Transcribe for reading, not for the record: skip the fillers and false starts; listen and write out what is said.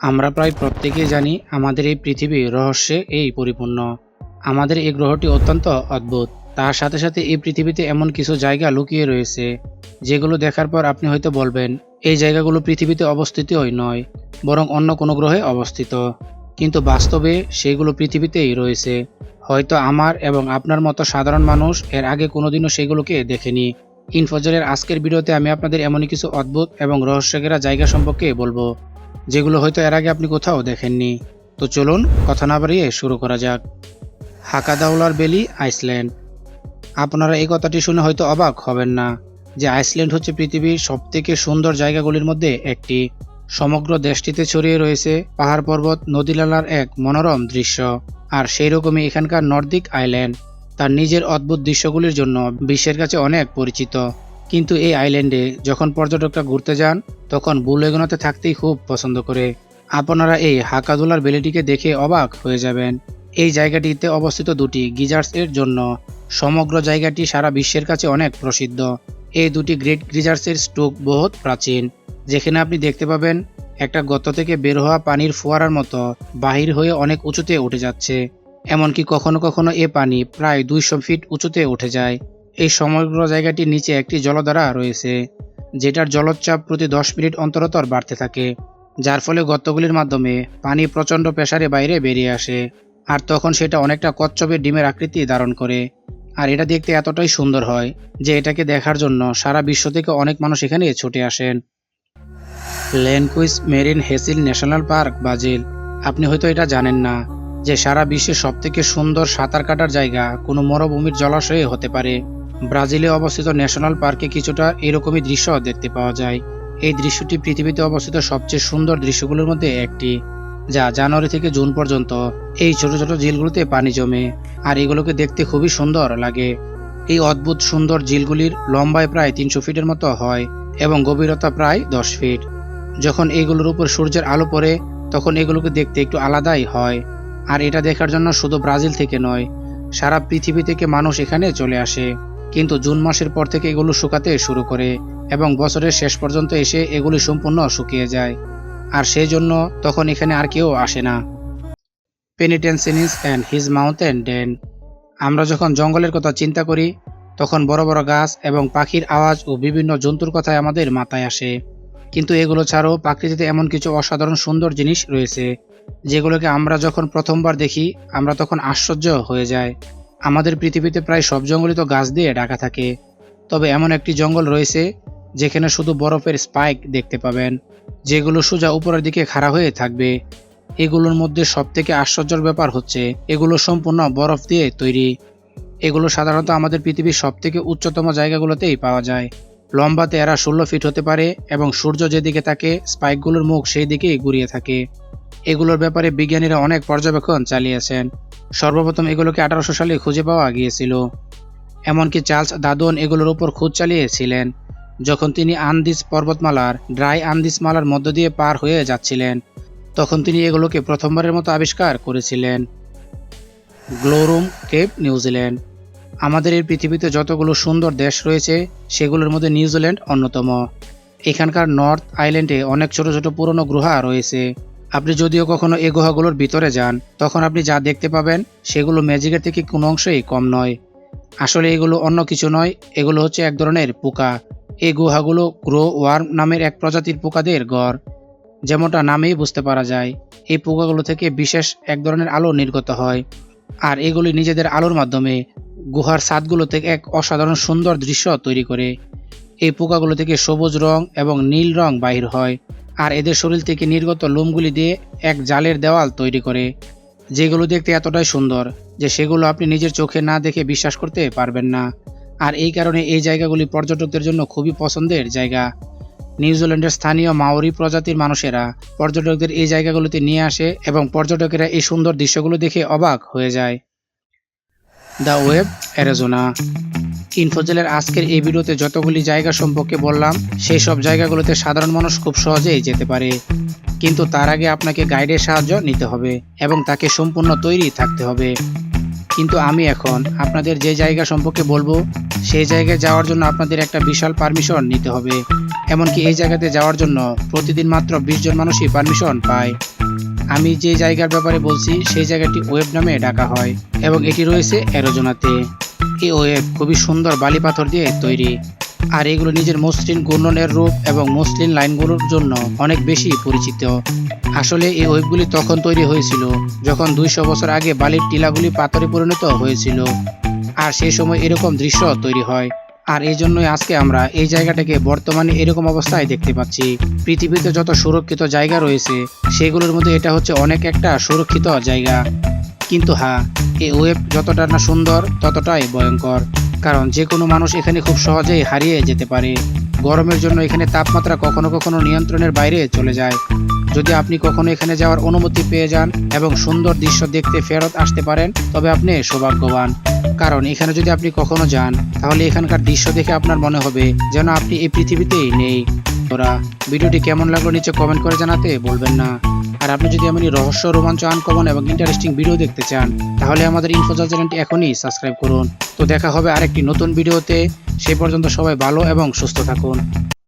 আমরা প্রায় প্রত্যেকেই জানি আমাদের এই পৃথিবী রহস্যে পরিপূর্ণ। আমাদের এই গ্রহটি অত্যন্ত অদ্ভুত। তার সাথে সাথে এই পৃথিবীতে এমন কিছু জায়গা লুকিয়ে রয়েছে যেগুলো দেখার পর আপনি হয়তো বলবেন এই জায়গাগুলো পৃথিবীতে অবস্থিতই নয়, বরং অন্য কোনো গ্রহে অবস্থিত। কিন্তু বাস্তবে সেগুলো পৃথিবীতেই রয়েছে। হয়তো আমার এবং আপনার মতো সাধারণ মানুষ এর আগে কোনোদিনও সেগুলোকে দেখেনি। ইনফোজেলের আজকের ভিডিওতে আমি আপনাদের এমনই কিছু অদ্ভুত এবং রহস্যঘেরা জায়গা সম্পর্কে বলবো যেগুলো হয়তো এর আগে আপনি কোথাও দেখেননি। তো চলুন কথা না বাড়িয়ে শুরু করা যাক। হাকাদাউলার বেলি, আইসল্যান্ড। আপনারা এই কথাটি শুনে হয়তো অবাক হবেন না যে আইসল্যান্ড হচ্ছে পৃথিবীর সবথেকে সুন্দর জায়গাগুলির মধ্যে একটি। সমগ্র দেশটিতে ছড়িয়ে রয়েছে পাহাড় পর্বত নদীনালার এক মনোরম দৃশ্য। আর সেই রকমই এখানকার নর্দিক আইল্যান্ড তার নিজের অদ্ভুত দৃশ্যগুলির জন্য বিশ্বের কাছে অনেক পরিচিত। কিন্তু এই আইল্যান্ডে যখন পর্যটকরা ঘুরতে যান তখন বুলেগোনাতে থাকতেই খুব পছন্দ করে। আপনারা এই হাকাদুলার বেলিটিকে দেখে অবাক হয়ে যাবেন। এই জায়গাটিতে অবস্থিত দুটি গিজার্স এর জন্য সমগ্র জায়গাটি সারা বিশ্বের কাছে অনেক প্রসিদ্ধ। এই দুটি গ্রেট গিজার্সের স্টোক বহুত প্রাচীন, যেখানে আপনি দেখতে পাবেন একটা গর্ত থেকে বের হওয়া পানির ফোয়ারার মতো বাহির হয়ে অনেক উঁচুতে উঠে যাচ্ছে। এমনকি কখনো কখনো এ পানি প্রায় 200 ফিট উঁচুতে উঠে যায়। এই সমগ্র জায়গাটির নিচে একটি জলধারা রয়েছে, যেটার জলোচ্ছ্বাস প্রতি 10 মিনিট অন্তর অন্তর বাড়তে থাকে, যার ফলে গর্তগুলির মাধ্যমে পানি প্রচণ্ড প্রেসারে বাইরে বেরিয়ে আসে। আর তখন সেটা অনেকটা কচ্ছপের ডিমের আকৃতি ধারণ করে। আর এটা দেখতে এতটাই সুন্দর হয় যে এটাকে দেখার জন্য সারা বিশ্ব থেকে অনেক মানুষ এখানে ছুটে আসেন। ল্যান্ডকুইস মেরিন হেসিল ন্যাশনাল পার্ক, ব্রাজিল। আপনি হয়তো এটা জানেন না যে সারা বিশ্বের সবথেকে সুন্দর সাঁতার কাটার জায়গা কোনো মরুভূমির জলাশয়ে হতে পারে। ব্রাজিলে অবস্থিত ন্যাশনাল পার্কে কিছুটা এরকমই দৃশ্য দেখতে পাওয়া যায়। এই দৃশ্যটি পৃথিবীতে অবস্থিত সবচেয়ে সুন্দর দৃশ্যগুলোর মধ্যে একটি, যা জানুয়ারি থেকে জুন পর্যন্ত এই ছোট ছোট ঝিলগুলোতে পানি জমে। আর এগুলোকে দেখতে খুবই সুন্দর লাগে। এই অদ্ভুত সুন্দর ঝিলগুলির লম্বায় প্রায় 300 ফিটের মতো হয় এবং গভীরতা প্রায় 10 ফিট। যখন এগুলোর উপর সূর্যের আলো পড়ে তখন এগুলোকে দেখতে একটু আলাদাই হয়। আর এটা দেখার জন্য শুধু ব্রাজিল থেকে নয়, সারা পৃথিবী থেকে মানুষ এখানে চলে আসে। কিন্তু জুন মাসের পর থেকে এগুলো শুকাতে শুরু করে এবং বছরের শেষ পর্যন্ত এসে এগুলি সম্পূর্ণ শুকিয়ে যায়। আর সেই জন্য তখন এখানে আর কেউ আসে না। পেনিটেন্সিনিস অ্যান্ড হিজ মাউন্টেন ডেন। আমরা যখন জঙ্গলের কথা চিন্তা করি তখন বড় বড় গাছ এবং পাখির আওয়াজ ও বিভিন্ন জন্তুর কথাই আমাদের মাথায় আসে। কিন্তু এগুলো ছাড়াও প্রকৃতিতে এমন কিছু অসাধারণ সুন্দর জিনিস রয়েছে যেগুলোকে আমরা যখন প্রথমবার দেখি আমরা তখন আশ্চর্য হয়ে যায়। আমাদের পৃথিবীতে প্রায় সব জঙ্গলই তো গাছ দিয়ে ঢাকা থাকে, তবে এমন একটি জঙ্গল রয়েছে যেখানে শুধু বরফের স্পাইক দেখতে পাবেন, যেগুলো সোজা উপরের দিকে খাড়া হয়ে থাকবে। এগুলোর মধ্যে সবথেকে আশ্চর্যের ব্যাপার হচ্ছে এগুলো সম্পূর্ণ বরফ দিয়ে তৈরি। এগুলো সাধারণত আমাদের পৃথিবীর সবথেকে উচ্চতম জায়গাগুলোতেই পাওয়া যায়। লম্বাতে এরা 16 ফিট হতে পারে এবং সূর্য যেদিকে থাকে স্পাইকগুলোর মুখ সেই দিকেই ঘুরিয়ে থাকে। এগুলোর ব্যাপারে বিজ্ঞানীরা অনেক পর্যবেক্ষণ চালিয়েছেন। সর্বপ্রথম এগুলোকে 1800 সালে খুঁজে পাওয়া গিয়েছিল। এমনকি চার্লস দাদন এগুলোর উপর খোঁজ চালিয়েছিলেন যখন তিনি আন্দিজ পর্বতমালার ড্রাই আন্দিজ মালার মধ্য দিয়ে পার হয়ে যাচ্ছিলেন। তখন তিনি এগুলোকে প্রথমবারের মতো আবিষ্কার করেছিলেন। গ্লোরুম কেপ, নিউজিল্যান্ড। আমাদের এই পৃথিবীতে যতগুলো সুন্দর দেশ রয়েছে সেগুলোর মধ্যে নিউজিল্যান্ড অন্যতম। এখানকার নর্থ আইল্যান্ডে অনেক ছোট ছোট পুরনো গুহা রয়েছে। আপনি যদিও কখনো এই গুহাগুলোর ভিতরে যান তখন আপনি যা দেখতে পাবেন সেগুলো ম্যাজিকের থেকে কোনো অংশেই কম নয়। আসলে এগুলো অন্য কিছু নয়, এগুলো হচ্ছে এক ধরনের পোকা। এই গুহাগুলো গ্রো ওয়ার্ম নামের এক প্রজাতির পোকাদের ঘর। যেমনটা নামেই বুঝতে পারা যায়, এই পোকাগুলো থেকে বিশেষ এক ধরনের আলো নির্গত হয়। আর এগুলি নিজেদের আলোর মাধ্যমে গুহার ছাদগুলো থেকে এক অসাধারণ সুন্দর দৃশ্য তৈরি করে। এই পোকাগুলো থেকে সবুজ রং এবং নীল রং বাহির হয় আর এদের শরীর থেকে নির্গত লোমগুলি দিয়ে এক জালের দেওয়াল তৈরি করে, যেগুলো দেখতে এতটাই সুন্দর যে সেগুলো আপনি নিজের চোখে না দেখে বিশ্বাস করতে পারবেন না। আর এই কারণে এই জায়গাগুলি পর্যটকদের জন্য খুবই পছন্দের জায়গা। নিউজিল্যান্ডের স্থানীয় মাওরি প্রজাতির মানুষেরা পর্যটকদের এই জায়গাগুলোতে নিয়ে আসে এবং পর্যটকেরা এই সুন্দর দৃশ্যগুলো দেখে অবাক হয়ে যায়। The web, Arizona. ইনফোজেলের আজকের এই ভিডিওতে যতগুলি জায়গা সম্পর্কে বললাম সেই সব জায়গাগুলোতে সাধারণ মানুষ খুব সহজেই যেতে পারে, কিন্তু তার আগে আপনাকে গাইডের সাহায্য নিতে হবে এবং তাকে সম্পূর্ণ তৈরি থাকতে হবে। কিন্তু আমি এখন আপনাদের যে জায়গা সম্পর্কে বলবো সেই জায়গায় যাওয়ার জন্য আপনাদের একটা বিশাল পারমিশন নিতে হবে। এমনকি এই জায়গাতে যাওয়ার জন্য প্রতিদিন মাত্র 20 জন মানুষই পারমিশন পায়। আমি যে জায়গার ব্যাপারে বলছি সেই জায়গাটি ওয়েব নামে ডাকা হয় এবং এটি রয়েছে অ্যারিজোনাতে। এই ওয়েব খুবই সুন্দর বালি পাথর দিয়ে তৈরি, আর এগুলো নিজের মসৃণ ঘূর্ণনের রূপ এবং মসৃণ লাইনগুলোর জন্য অনেক বেশি পরিচিত। আসলে এই ওয়েবগুলি তখন তৈরি হয়েছিল যখন 200 বছর আগে বালির টিলাগুলি পাথরে পরিণত হয়েছিল, আর সেই সময় এরকম দৃশ্য তৈরি হয়। আর এই জন্যই আজকে আমরা এই জায়গাটাকে বর্তমানে এরকম অবস্থায় দেখতে পাচ্ছি। পৃথিবীতে যত সুরক্ষিত জায়গা রয়েছে সেগুলোর মধ্যে এটা হচ্ছে অনেক একটা সুরক্ষিত জায়গা। কিন্তু হ্যাঁ, এই ওয়েব যতটা না সুন্দর ততটাই ভয়ঙ্কর, কারণ যে কোনো মানুষ এখানে খুব সহজেই হারিয়ে যেতে পারে। গরমের জন্য এখানে তাপমাত্রা কখনো কখনো নিয়ন্ত্রণের বাইরে চলে যায়। যদি আপনি কখনো এখানে যাওয়ার অনুমতি পেয়ে যান এবং সুন্দর দৃশ্য দেখতে ফেরত আসতে পারেন তবে আপনি সৌভাগ্যবান, কারণ এখানে যদি আপনি কখনো যান তাহলে এখানকার দৃশ্য দেখে আপনার মনে হবে যেন আপনি এই পৃথিবীতেই নেই। তোরা ভিডিওটি কেমন লাগলো নিচে কমেন্ট করে জানাতে বলবেন না। আর আপনি যদি এমনই রহস্য, রোমাঞ্চ, আনকমন এবং ইন্টারেস্টিং ভিডিও দেখতে চান তাহলে আমাদের ইনফোজার চ্যানেলটি এখনই সাবস্ক্রাইব করুন। তো দেখা হবে আরেকটি নতুন ভিডিওতে। সেই পর্যন্ত সবাই ভালো এবং সুস্থ থাকুন।